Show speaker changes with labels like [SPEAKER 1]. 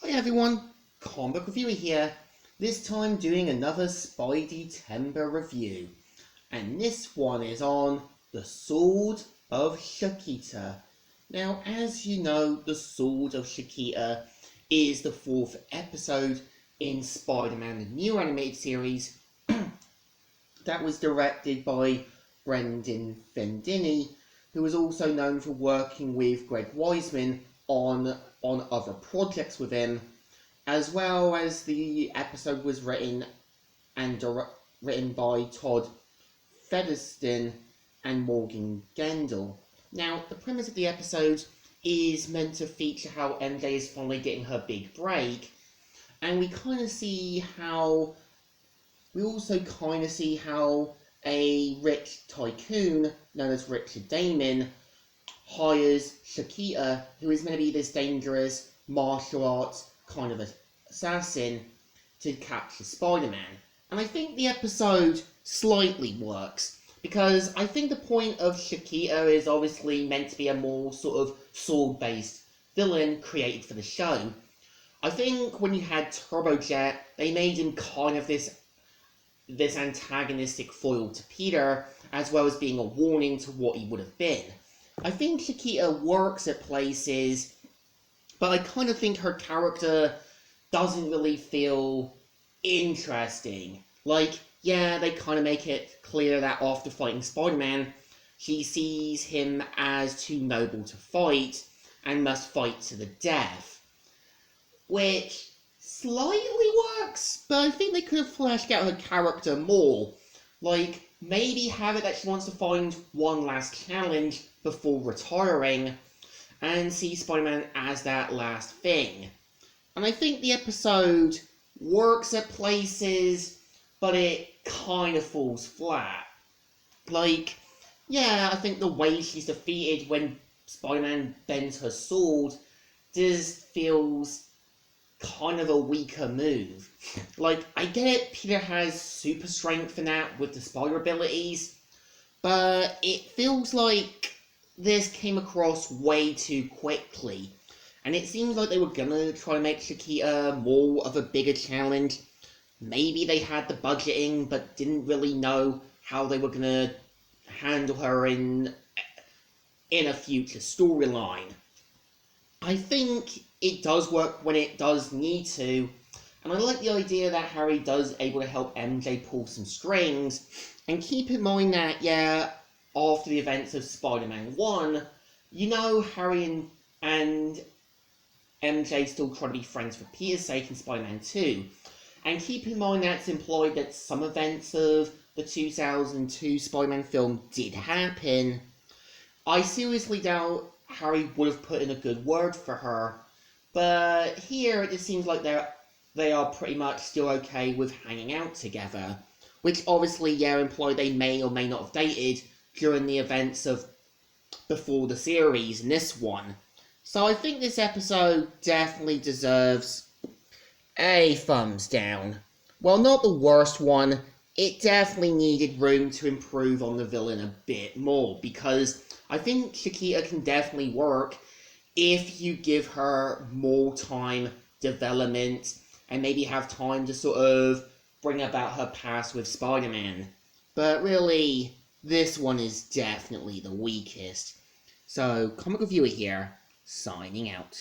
[SPEAKER 1] Hi everyone, comic reviewer here, this time doing another Spidey-tember review. And this one is on The Sword of Shikata. Now, as you know, The Sword of Shikata is the fourth episode in Spider-Man the New Animated Series that was directed by Brendan Fendini, who is also known for working with Greg Weisman on other projects with him, as well as the episode was written by Todd Featherston and Morgan Gendel. Now, the premise of the episode is meant to feature how MJ is finally getting her big break, and we also kind of see how a rich tycoon known as Richard Damon hires Shikata, who is meant to be this dangerous martial arts kind of assassin, to capture Spider-Man. And I think the episode slightly works, because I think the point of Shikata is obviously meant to be a more sort of sword-based villain created for the show. I think when you had Turbojet, they made him kind of this antagonistic foil to Peter, as well as being a warning to what he would have been. I think Shikata works at places, but I kind of think her character doesn't really feel interesting. Like, yeah, they kind of make it clear that after fighting Spider-Man, she sees him as too noble to fight, and must fight to the death. Which slightly works, but I think they could have fleshed out her character more. Like, maybe have it that she wants to find one last challenge before retiring, and see Spider-Man as that last thing. And I think the episode works at places, but it kind of falls flat. Like, yeah, I think the way she's defeated when Spider-Man bends her sword just feels kind of a weaker move. Like, I get it, Peter has super strength in that with the spider abilities, but it feels like this came across way too quickly. And it seems like they were gonna try to make Shikata more of a bigger challenge. Maybe they had the budgeting, but didn't really know how they were gonna handle her in a future storyline. I think it does work when it does need to, and I like the idea that Harry does able to help MJ pull some strings, and keep in mind that, yeah, after the events of Spider-Man 1, you know Harry and MJ still try to be friends for Peter's sake in Spider-Man 2, and keep in mind that it's implied that some events of the 2002 Spider-Man film did happen. I seriously doubt Harry would have put in a good word for her, but here it just seems like they are pretty much still okay with hanging out together, which obviously, yeah, imply they may or may not have dated during the events of before the series in this one. So I think this episode definitely deserves a thumbs down. Well, not the worst one, it definitely needed room to improve on the villain a bit more, because I think Shikata can definitely work if you give her more time, development, and maybe have time to sort of bring about her past with Spider-Man. But really, this one is definitely the weakest. So, Comic Reviewer here, signing out.